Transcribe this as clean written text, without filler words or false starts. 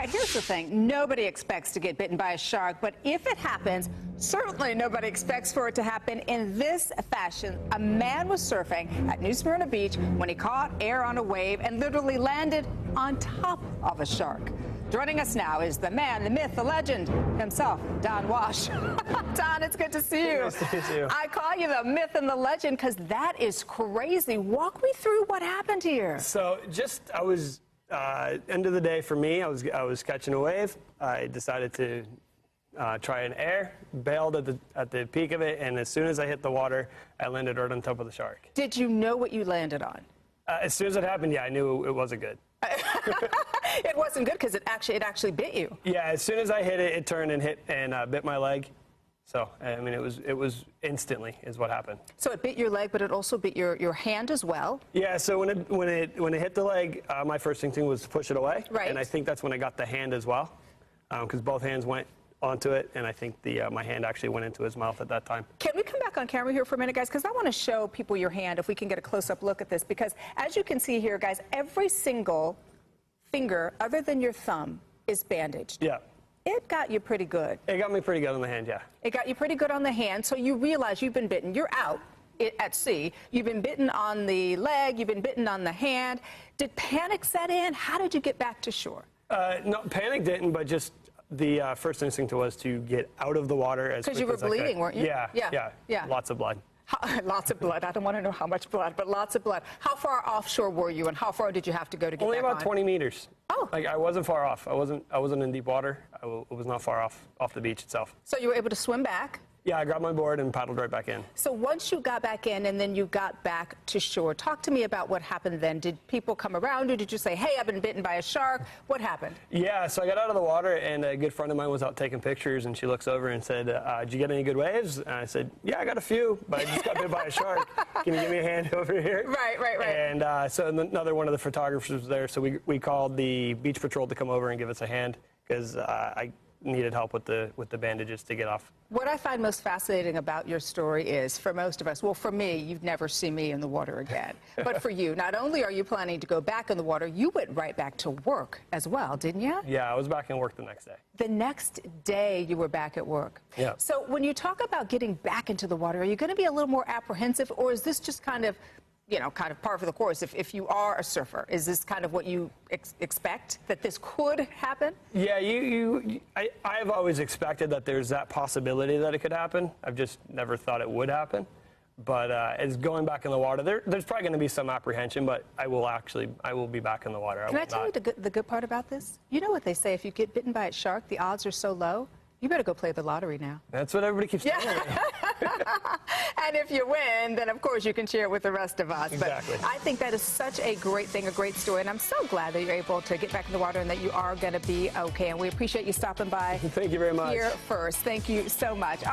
right, here's the thing. Nobody expects to get bitten by a shark, but if it happens, certainly nobody expects for it to happen in this fashion. A man was surfing at New Smyrna Beach when he caught air on a wave and literally landed on top of a shark. Joining us now is the man, the myth, the legend himself, Don Wash. Don, it's good to see you. Nice to meet you. I call you the myth and the legend because that is crazy. Walk me through what happened here. So I was, end of the day for me, I was catching a wave. I decided to try an air, bailed at the peak of it, and as soon as I hit the water, I landed right on top of the shark. Did you know what you landed on? As soon as it happened, yeah, I knew it wasn't good. It wasn't good because it actually bit you. Yeah, as soon as I hit it, it turned and bit my leg. So I mean, it was instantly is what happened. So it bit your leg, but it also bit your hand as well. Yeah. So when it hit the leg, my first instinct was to push it away. Right. And I think that's when I got the hand as well, because both hands went onto it, and I think my hand actually went into his mouth at that time. Can we come back on camera here for a minute, guys? Because I want to show people your hand, if we can get a close-up look at this. Because as you can see here, guys, every single finger other than your thumb is bandaged. Yeah. It got you pretty good. It got me pretty good on the hand, yeah. It got you pretty good on the hand, so you realize you've been bitten. You're out at sea. You've been bitten on the leg. You've been bitten on the hand. Did panic set in? How did you get back to shore? No, panic didn't, but just the first instinct was to get out of the water as quick as I could. Because you were bleeding, weren't you? Yeah. Lots of blood. Lots of blood. I don't want to know how much blood, but lots of blood. How far offshore were you, and how far did you have to go to get Only back about on? 20 meters. Oh. Like, I wasn't far off. I wasn't in deep water. I was not far off the beach itself. So you were able to swim back? Yeah, I grabbed my board and paddled right back in. So once you got back in and then you got back to shore, talk to me about what happened then. Did people come around you? Did you say, hey, I've been bitten by a shark? What happened? Yeah, so I got out of the water, and a good friend of mine was out taking pictures, and she looks over and said, did you get any good waves? And I said, yeah, I got a few, but I just got bit by a shark. Can you give me a hand over here? Right. And so another one of the photographers was there, so we called the beach patrol to come over and give us a hand, because I needed help with the bandages to get off. What I find most fascinating about your story is, for most of us, well, for me, you'd never see me in the water again. But for you, not only are you planning to go back in the water, you went right back to work as well, didn't you? Yeah, I was back in work the next day. The next day you were back at work. Yeah. So when you talk about getting back into the water, are you going to be a little more apprehensive, or is this just kind of par for the course? If you are a surfer, is this kind of what you expect, that this could happen? Yeah, I've always expected that there's that possibility that it could happen. I've just never thought it would happen. But as going back in the water, there's probably going to be some apprehension, but I will be back in the water. Can I tell you the good part about this? You know what they say, if you get bitten by a shark, the odds are so low. You better go play the lottery now. That's what everybody keeps telling me. And if you win, then of course you can share it with the rest of us. Exactly. But I think that is such a great thing, a great story, and I'm so glad that you're able to get back in the water and that you are going to be okay. And we appreciate you stopping by. Thank you very much. Here first. Thank you so much.